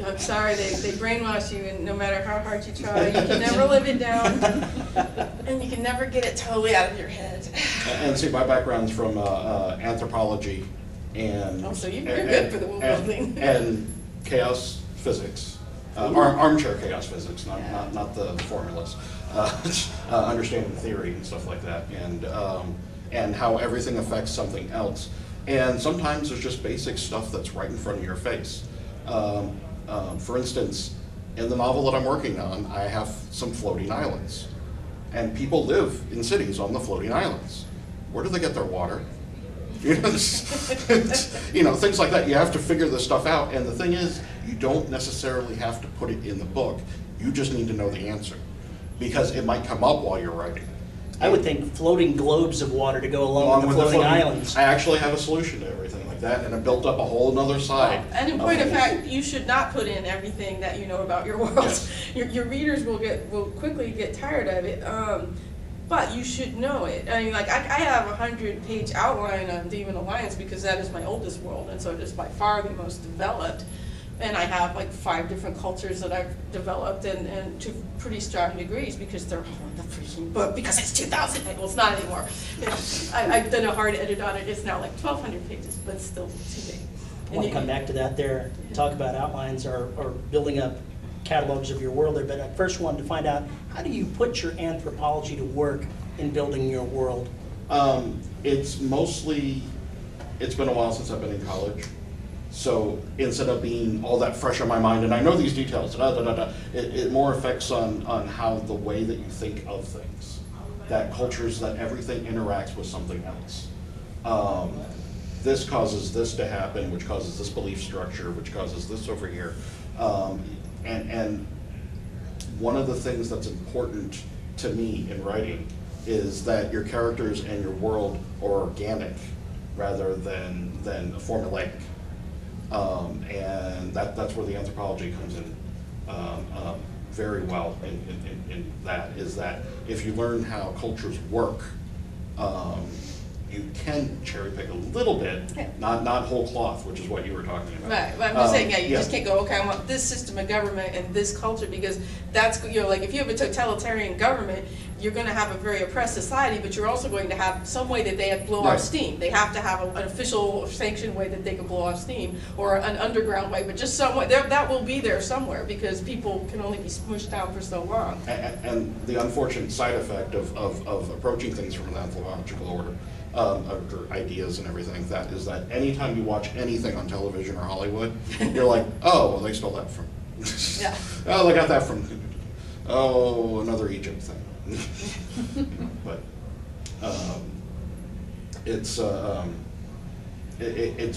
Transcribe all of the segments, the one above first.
I'm sorry, they brainwash you, and no matter how hard you try, you can never live it down, and you can never get it totally out of your head. And see, my background's from anthropology and Oh, so you're good for the world building. And chaos physics, armchair chaos physics, not the formulas. Understanding theory and stuff like that, and how everything affects something else. And sometimes there's just basic stuff that's right in front of your face. For instance, in the novel that I'm working on, I have some floating islands. And people live in cities on the floating islands. Where do they get their water? You know, things like that. You have to figure this stuff out. And the thing is, you don't necessarily have to put it in the book. You just need to know the answer, because it might come up while you're writing. I would think floating globes of water to go along with the floating islands. I actually have a solution to everything like that, and it built up a whole other side. And in point of fact, you should not put in everything that you know about your world. Yes. Your readers will quickly get tired of it, but you should know it. I mean, like I have a 100-page outline on Demon Alliance because that is my oldest world, and so it is by far the most developed. And I have like 5 different cultures that I've developed, and to pretty strong degrees, because they're all in the freaking book, because it's 2,000. Well, it's not anymore. You know, I've done a hard edit on it. It's now like 1,200 pages, but it's still too big. I want to come back to that there, talk about outlines or building up catalogs of your world there, but I first wanted to find out, how do you put your anthropology to work in building your world? It's been a while since I've been in college. So instead of being all that fresh on my mind, and I know these details, it more affects on how the way that you think of things, that cultures, that everything interacts with something else. This causes this to happen, which causes this belief structure, which causes this over here. And one of the things that's important to me in writing is that your characters and your world are organic rather than formulaic. And that's where the anthropology comes in very well in that, is that if you learn how cultures work, you can cherry pick a little bit, not whole cloth, which is what you were talking about. Right, but I'm just saying, you just can't go, okay, I want this system of government and this culture, because that's, like if you have a totalitarian government, you're going to have a very oppressed society, but you're also going to have some way that they have blow off steam. They have to have an official sanctioned way that they can blow off steam, or an underground way, but just some way, that will be there somewhere, because people can only be smushed down for so long. And the unfortunate side effect of approaching things from an anthropological order, or ideas and everything like that, is that anytime you watch anything on television or Hollywood, you're like, oh, well, they stole that from, oh, they got that from, oh, another Egypt thing. But it's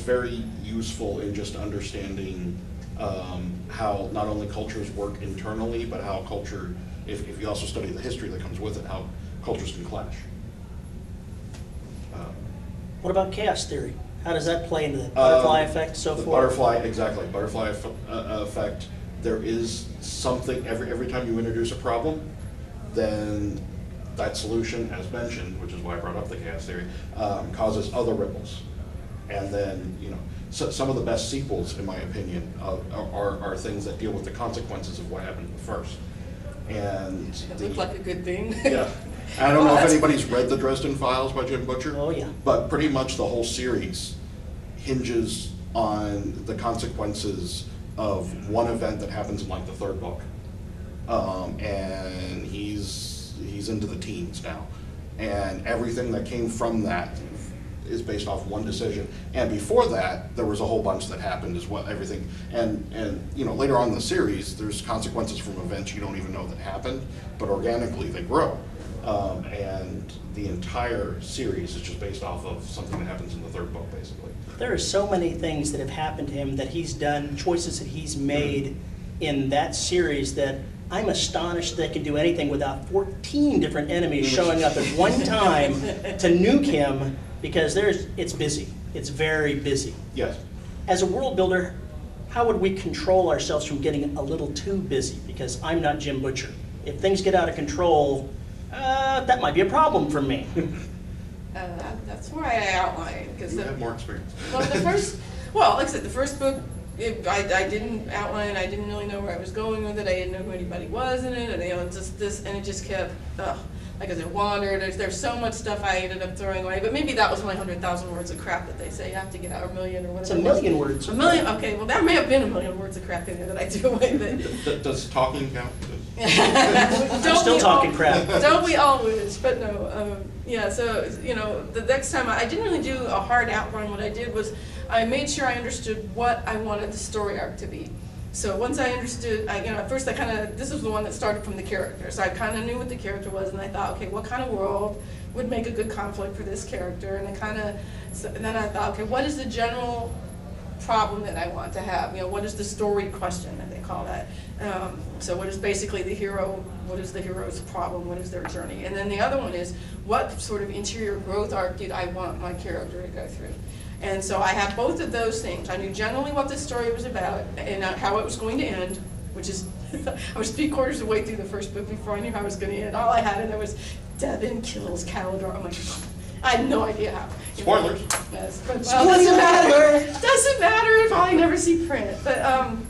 very useful in just understanding how not only cultures work internally, but how culture, if you also study the history that comes with it, how cultures can clash. What about chaos theory? How does that play into the butterfly effect, so forth? Butterfly, exactly. Butterfly effect. There is something, every time you introduce a problem, then that solution, as mentioned, which is why I brought up the chaos theory, causes other ripples. And then, so some of the best sequels, in my opinion, are things that deal with the consequences of what happened first. And it looked like a good thing. Yeah. I don't know if anybody's read the Dresden Files by Jim Butcher. Oh, yeah. But pretty much the whole series hinges on the consequences of one event that happens in like the 3rd book. And he's into the teens now. And everything that came from that is based off one decision. And before that, there was a whole bunch that happened as well, everything. And later on in the series, there's consequences from events you don't even know that happened, but organically they grow. And the entire series is just based off of something that happens in the 3rd book, basically. There are so many things that have happened to him, that he's done, choices that he's made in that series, that I'm astonished they can do anything without 14 different enemies showing up at one time to nuke him, because it's busy. It's very busy. Yes. As a world builder, how would we control ourselves from getting a little too busy? Because I'm not Jim Butcher. If things get out of control, that might be a problem for me. That's why I outline, because you have more experience. well, like I said, the first book I didn't outline, I didn't really know where I was going with it, I didn't know who anybody was in it, and it just kept, like I said, wandered. There's so much stuff I ended up throwing away, but maybe that was my 100,000 words of crap that they say you have to get out, or a million, or whatever. It's a million words. A million, okay, well, there may have been a million words of crap in there that I threw away, but. Does talking count? I'm still talking crap. Don't we always, but no, yeah, so, you know, the next time, I didn't really do a hard outline. What I did was, I made sure I understood what I wanted the story arc to be. So once I understood, at first this was the one that started from the character. So I kind of knew what the character was, and I thought, okay, what kind of world would make a good conflict for this character? And and then I thought, okay, what is the general problem that I want to have? What is the story question that they call that? So what is basically the hero, what is the hero's problem, what is their journey? And then the other one is, what sort of interior growth arc did I want my character to go through? And so I have both of those things. I knew generally what the story was about and how it was going to end, which is, I was 3/4 of the way through the first book before I knew how it was going to end. All I had in there was Devin kills Calidor. I'm like, I had no idea how. Spoilers. Yes, but well, doesn't matter. Doesn't matter if I never see print. But on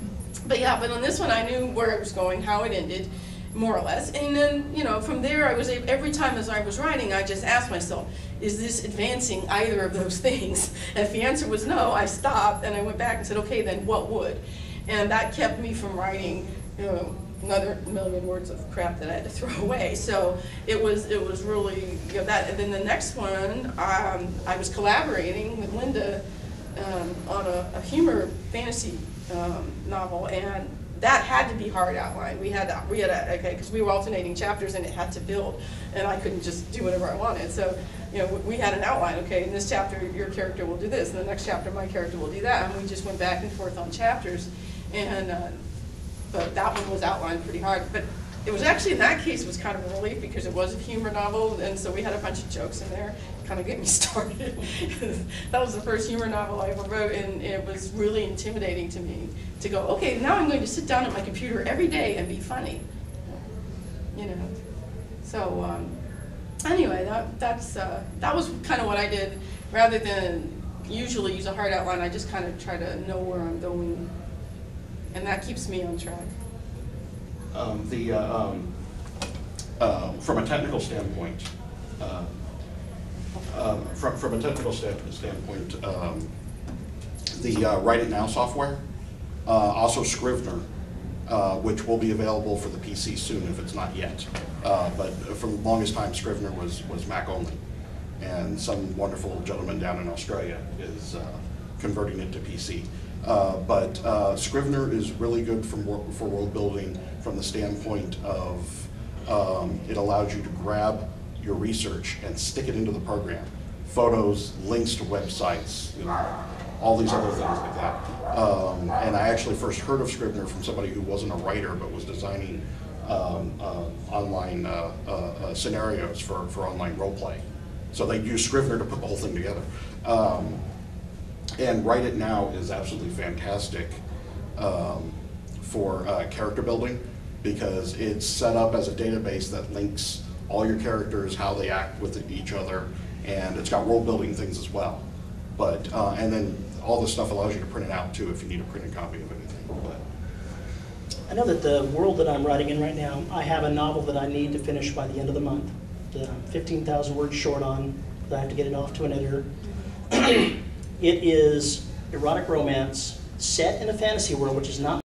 this one I knew where it was going, how it ended, more or less. And then, from there I was every time as I was writing, I just asked myself, is this advancing either of those things? And if the answer was no, I stopped and I went back and said, okay, then what would? And that kept me from writing, another million words of crap that I had to throw away. So it was really that. And then the next one, I was collaborating with Linda on a humor fantasy novel, and that had to be hard outline. We had because we were alternating chapters and it had to build, and I couldn't just do whatever I wanted. So we had an outline. Okay, in this chapter your character will do this, and the next chapter my character will do that, and we just went back and forth on chapters. And but that one was outlined pretty hard. But it was actually, in that case, it was kind of a relief because it was a humor novel, and so we had a bunch of jokes in there, kind of get me started. That was the first humor novel I ever wrote, and it was really intimidating to me to go, okay, now I'm going to sit down at my computer every day and be funny. So anyway, that was kind of what I did. Rather than usually use a hard outline, I just kind of try to know where I'm going, and that keeps me on track. From a technical standpoint, the Write It Now software, also Scrivener, which will be available for the PC soon if it's not yet. But for the longest time, Scrivener was Mac only, and some wonderful gentleman down in Australia is converting it to PC. But Scrivener is really good for world building from the standpoint of it allows you to grab your research and stick it into the program. Photos, links to websites, all these other things like that. And I actually first heard of Scrivener from somebody who wasn't a writer but was designing online scenarios for online role play. So they use Scrivener to put the whole thing together. And Write It Now is absolutely fantastic for character building, because it's set up as a database that links all your characters, how they act with each other, and it's got world building things as well. But and then all this stuff allows you to print it out too if you need a printed copy of anything. But I know that the world that I'm writing in right now, I have a novel that I need to finish by the end of the month. The 15,000 words short on, that I have to get it off to an editor. It is erotic romance set in a fantasy world, which is not